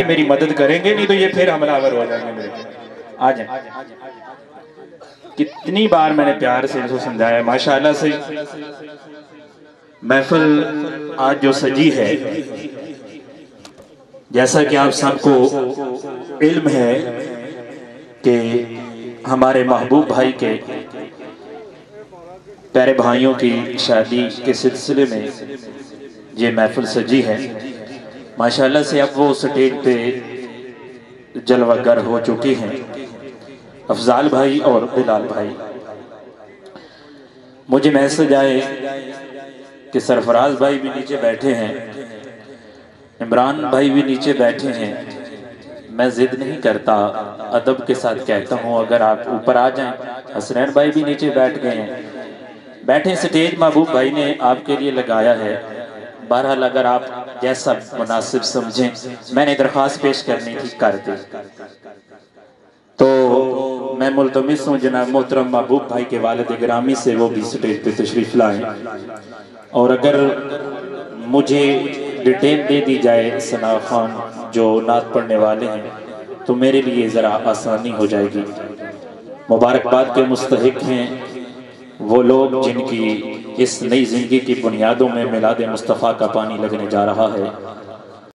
میری مدد کریں گے، نہیں تو یہ پھر حملہ آور ہو جائیں گے میرے۔ آ جائیں۔ کتنی بار میں نے پیار سے ان کو سمجھایا، ماشاءاللہ سے محفل آج جو سجی ہے، جیسا کہ آپ سب کو علم ہے کہ ہمارے محبوب بھائی کے پیارے بھائیوں کی شادی کے سلسلے میں یہ محفل سجی ہے، ماشاءاللہ سے اب وہ سٹیج پہ جلوہ گر ہو چکی ہیں، افضال بھائی اور بلال بھائی۔ مجھے میسج آئے کہ سرفراز بھائی بھی نیچے بیٹھے ہیں، عمران بھائی بھی نیچے بیٹھے ہیں۔ میں ضد نہیں کرتا، ادب کے ساتھ کہتا ہوں اگر آپ اوپر آ جائیں۔ حسنین بھائی بھی نیچے بیٹھ گئے ہیں، بیٹھے سٹیج محبوب بھائی نے آپ کے لیے لگایا ہے، بہرحال اگر آپ جیسا مناسب سمجھیں، میں نے درخواست پیش کرنی تھی کر دیں۔ تو میں ملتمس ہوں جناب محترم محبوب بھائی کے والد گرامی سے وہ بھی سٹیج پہ تشریف لائیں، اور اگر مجھے ڈیٹیل دے دی جائے ثنا خان جو نعت پڑھنے والے ہیں تو میرے لیے ذرا آسانی ہو جائے گی۔ مبارکباد کے مستحق ہیں وہ لوگ جن کی اس نئی زندگی کی بنیادوں میں میلاد مصطفیٰ کا پانی لگنے جا رہا ہے۔